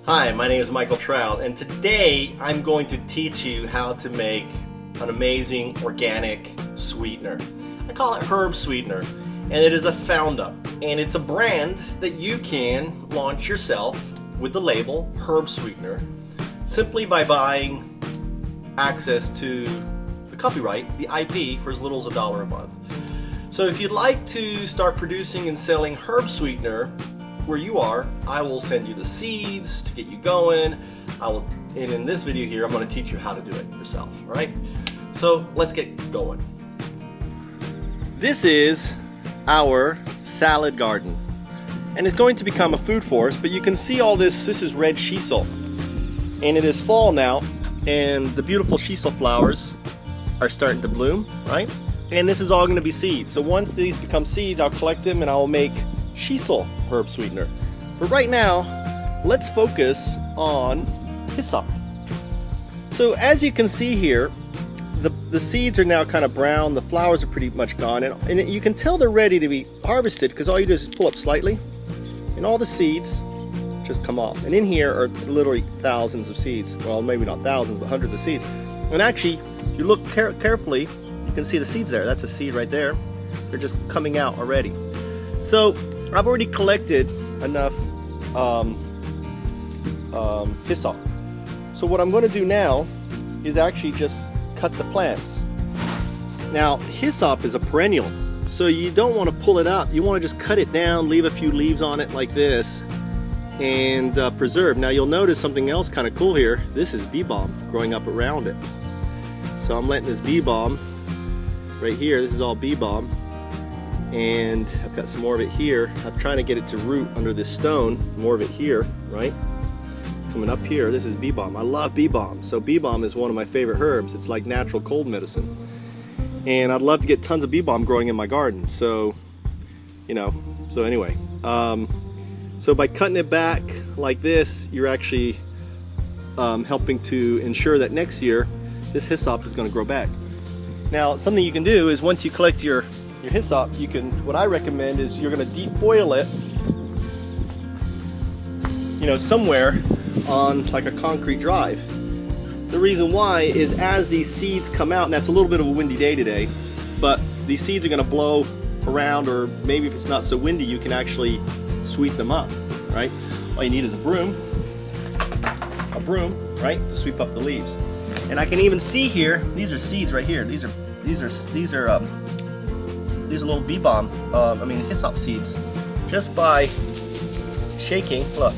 Hi, my name is Michael Trout, and today I'm going to teach you how to make an amazing organic sweetener. I call it HerbSweetner, and it is a Foundup, and it's a brand that you can launch yourself with the label HerbSweetner simply by buying access to the copyright, the IP, for as little as $1 a month. So if you'd like to start producing and selling HerbSweetner where you are, I will send you the seeds to get you going. And in this video here, I'm going to teach you how to do it yourself. All right? So let's get going. This is our salad garden, and it's going to become a food forest. But you can see all this. This is red shiso, and it is fall now, and the beautiful shiso flowers are starting to bloom, right? And this is all going to be seeds. So once these become seeds, I'll collect them and I'll make shiso HerbSweetner. But right now, let's focus on hyssop. So as you can see here, the seeds are now kind of brown, the flowers are pretty much gone, and you can tell they're ready to be harvested because all you do is pull up slightly and all the seeds just come off. And in here are literally thousands of seeds. Well, maybe not thousands, but hundreds of seeds. And actually, if you look carefully, you can see the seeds there. That's a seed right there. They're just coming out already. So I've already collected enough hyssop. So what I'm going to do now is actually just cut the plants. Now hyssop is a perennial, so you don't want to pull it out. You want to just cut it down, leave a few leaves on it like this, and preserve. Now you'll notice something else kind of cool here. This is bee balm growing up around it. So I'm letting this bee balm right here, this is all bee balm, and I've got some more of it here. I'm trying to get it to root under this stone, more of it here, right? Coming up here, this is bee balm. I love bee balm. So bee balm is one of my favorite herbs. It's like natural cold medicine. And I'd love to get tons of bee balm growing in my garden. So, anyway. So by cutting it back like this, you're actually helping to ensure that next year, this hyssop is going to grow back. Now, something you can do is once you collect your hyssop, what I recommend is you're going to defoil it, somewhere on like a concrete drive. The reason why is as these seeds come out, and that's a little bit of a windy day today, but these seeds are going to blow around, or maybe if it's not so windy, you can actually sweep them up, right? All you need is a broom, right, to sweep up the leaves. And I can even see here, these are seeds right here. These are little bee balm, hyssop seeds. Just by shaking, look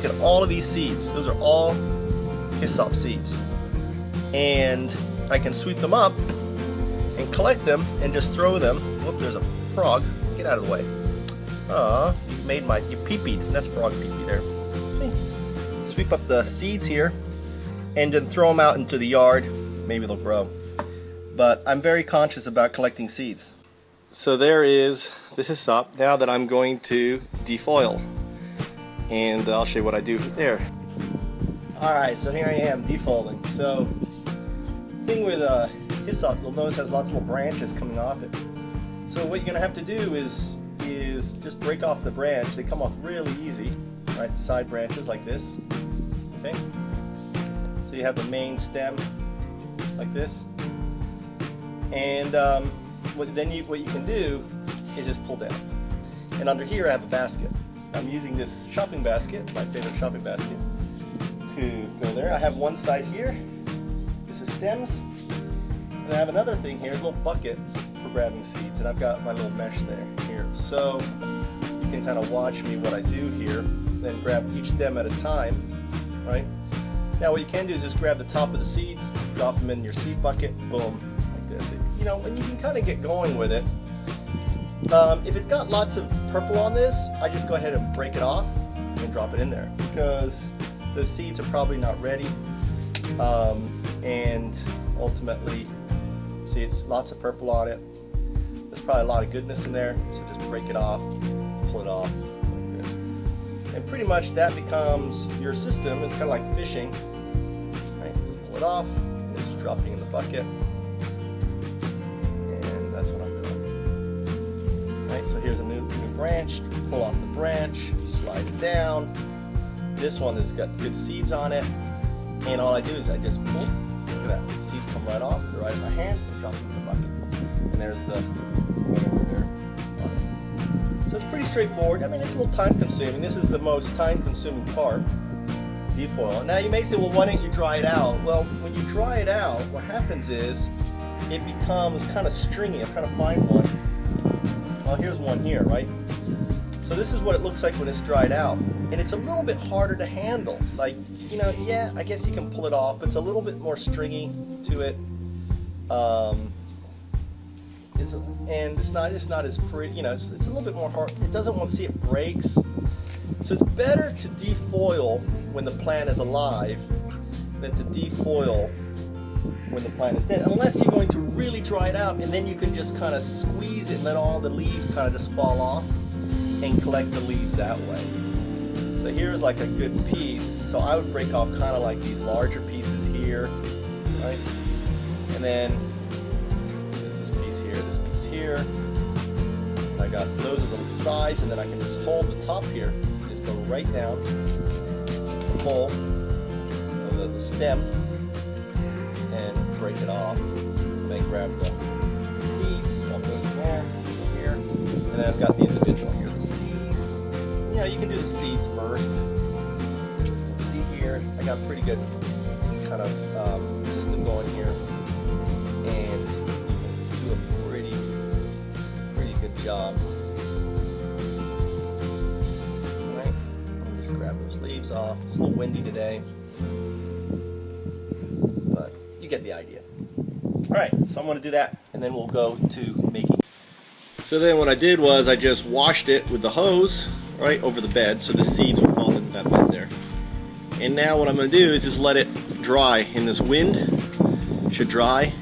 at all of these seeds. Those are all hyssop seeds. And I can sweep them up and collect them and just throw them. Whoop, there's a frog. Get out of the way. You pee-peed. That's frog pee-pee there. See? Sweep up the seeds here and then throw them out into the yard. Maybe they'll grow. But I'm very conscious about collecting seeds. So there is the hyssop. Now that I'm going to defoil, and I'll show you what I do there. Alright, so here I am defoiling. So the thing with hyssop, you'll notice has lots of little branches coming off it. So what you're going to have to do is just break off the branch. They come off really easy, right? The side branches like this. Okay? So you have the main stem like this. And what you can do is just pull down. And under here I have a basket. I'm using this shopping basket, my favorite shopping basket, to go there. I have one side here. This is stems. And I have another thing here, a little bucket for grabbing seeds. And I've got my little mesh here. So you can kind of watch me what I do here. Then grab each stem at a time, right? Now what you can do is just grab the top of the seeds, drop them in your seed bucket, boom, like this. And you can kind of get going with it. If it's got lots of purple on this, I just go ahead and break it off and drop it in there because those seeds are probably not ready. And ultimately, see, it's lots of purple on it. There's probably a lot of goodness in there, so just break it off, pull it off like this. And pretty much that becomes your system. It's kind of like fishing. Right? Just pull it off, and it's just dropping in the bucket. And that's what I'm doing. Right, so here's a new branch. Pull off the branch, slide it down, This one has got good seeds on it, and all I do is I just pull. Look at that, the seeds come right off. They're right in my hand. And drop them in the bucket, and there's the there. So it's pretty straightforward. I mean, it's a little time consuming. This is the most time consuming part. Defoil. Now you may say, well, why don't you dry it out? Well, when you dry it out, what happens is it becomes kind of stringy. I'm trying to find one. Well, here's one here, right? So this is what it looks like when it's dried out. And it's a little bit harder to handle. Like, you know, yeah, I guess you can pull it off, but it's a little bit more stringy to it. And it's not as pretty, you know, it's a little bit more hard. It doesn't want to see it breaks. So it's better to defoil when the plant is alive than to defoil when the plant is dead, unless you're going to really dry it out, and then you can just kind of squeeze it and let all the leaves kind of just fall off and collect the leaves that way. So here's like a good piece. So I would break off kind of like these larger pieces here, right? And then there's this piece here, this piece here. I got those are the sides, and then I can just hold the top here. Go right down, pull the stem, and break it off. And then grab the seeds, one goes in there, here, and then I've got the individual here, the seeds. You know, you can do the seeds first. See here, I got a pretty good kind of system going here, and you can do a pretty good job. Grab those leaves off. It's a little windy today, but you get the idea. Alright, so I'm going to do that, and then we'll go to making. So then what I did was I just washed it with the hose right over the bed, so the seeds would fall in that bed there. And now what I'm going to do is just let it dry in this wind. It should dry,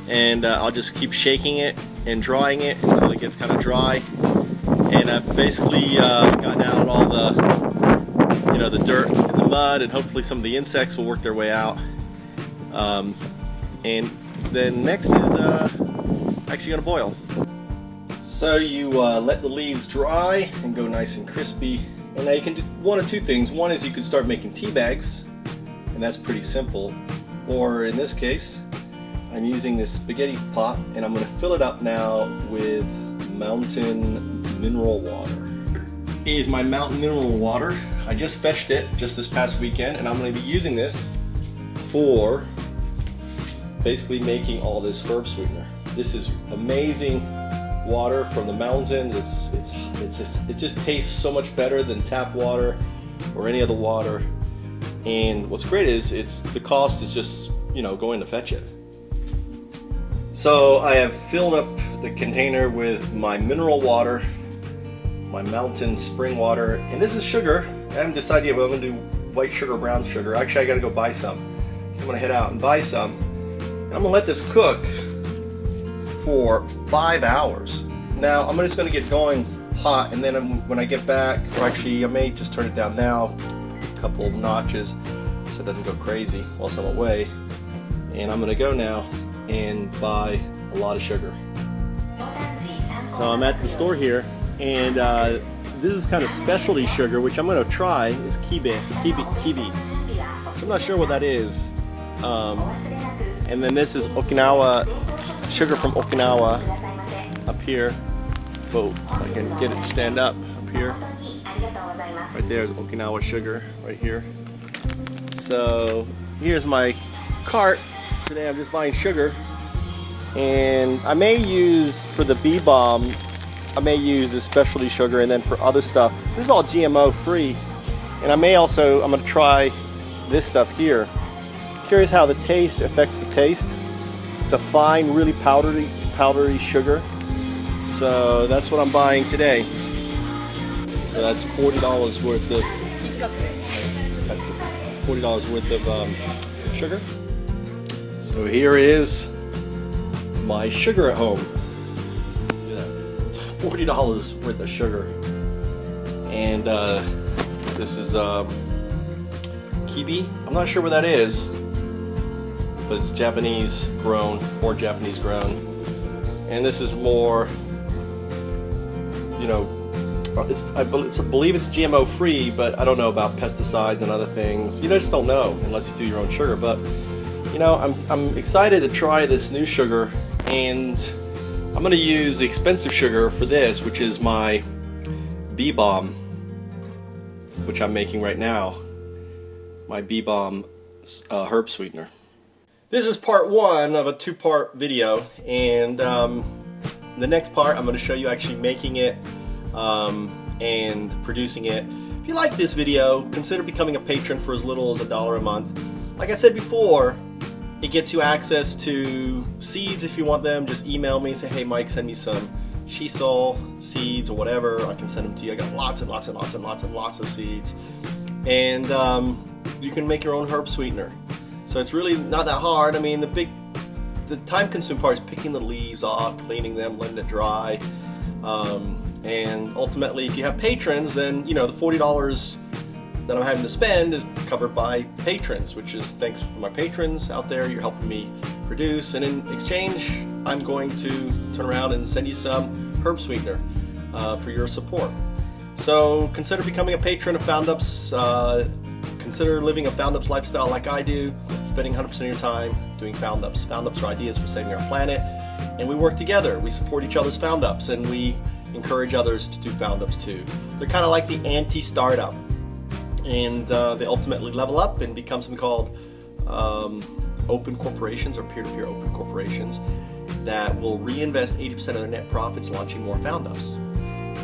and I'll just keep shaking it and drying it until it gets kind of dry. And I've basically gotten out all the, you know, the dirt and the mud, and hopefully some of the insects will work their way out. And then next is actually going to boil. So you let the leaves dry and go nice and crispy. And now you can do one of two things. One is you can start making tea bags, and that's pretty simple. Or in this case, I'm using this spaghetti pot, and I'm going to fill it up now with mountain mineral water. Is my mountain mineral water. I just fetched it just this past weekend, and I'm going to be using this for basically making all this herb sweetener. This is amazing water from the mountains. It just tastes so much better than tap water or any other water. And what's great is the cost is just, you know, going to fetch it. So I have filled up the container with my mineral water, my mountain spring water, and this is sugar. I haven't decided yet whether I'm going to do white sugar or brown sugar. Actually, I got to go buy some. So I'm going to head out and buy some. And I'm going to let this cook for 5 hours. Now, I'm just going to get going hot, and then when I get back, or actually I may just turn it down now a couple notches so it doesn't go crazy whilst I'm away. And I'm going to go now and buy a lot of sugar. So I'm at the store here, and this is kind of specialty sugar, which I'm going to try, is kibi. I'm not sure what that is. And then this is Okinawa, sugar from Okinawa up here. Whoa, I can get it to stand up here. Right there is Okinawa sugar right here. So here's my cart. Today I'm just buying sugar, and I may use for the bee balm, I may use a specialty sugar, and then for other stuff, this is all GMO free. And I may also, I'm going to try this stuff here. Curious how the taste affects the taste. It's a fine, really powdery sugar. So that's what I'm buying today. So that's $40 worth of. That's $40 worth of sugar. So here is my sugar at home. Look at that. $40 worth of sugar. And this is kibi. I'm not sure what that is, but it's Japanese grown, more Japanese grown. And this is more, you know, I believe it's GMO free, but I don't know about pesticides and other things. You just don't know unless you do your own sugar. But you know, I'm excited to try this new sugar, and I'm going to use the expensive sugar for this, which is my bee balm, which I'm making right now. My bee balm herb sweetener. This is part one of a two-part video, and the next part I'm going to show you actually making it and producing it. If you like this video, consider becoming a patron for as little as $1 a month. Like I said before, it gets you access to seeds if you want them. Just email me, say, hey Mike, send me some Shisol seeds or whatever. I can send them to you. I got lots and lots and lots and lots and lots of seeds. And you can make your own herb sweetener. So it's really not that hard. I mean, the time-consuming part is picking the leaves off, cleaning them, letting it dry. And ultimately, if you have patrons, then you know the $40 that I'm having to spend is covered by patrons, which is thanks for my patrons out there. You're helping me produce, and in exchange, I'm going to turn around and send you some herb sweetener for your support. So consider becoming a patron of Foundups. Consider living a Foundups lifestyle like I do, spending 100% of your time doing Foundups. Foundups are ideas for saving our planet, and we work together. We support each other's Foundups, and we encourage others to do Foundups too. They're kind of like the anti-startup, and they ultimately level up and become something called open corporations or peer-to-peer open corporations that will reinvest 80% of their net profits launching more Foundups.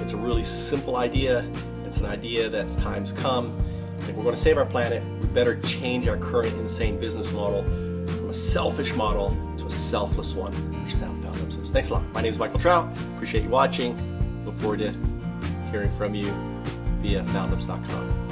It's a really simple idea. It's an idea that's time's come. If we're going to save our planet, we better change our current insane business model from a selfish model to a selfless one, which is how Foundups is. Thanks a lot. My name is Michael Trout. Appreciate you watching. Look forward to hearing from you via Foundups.com.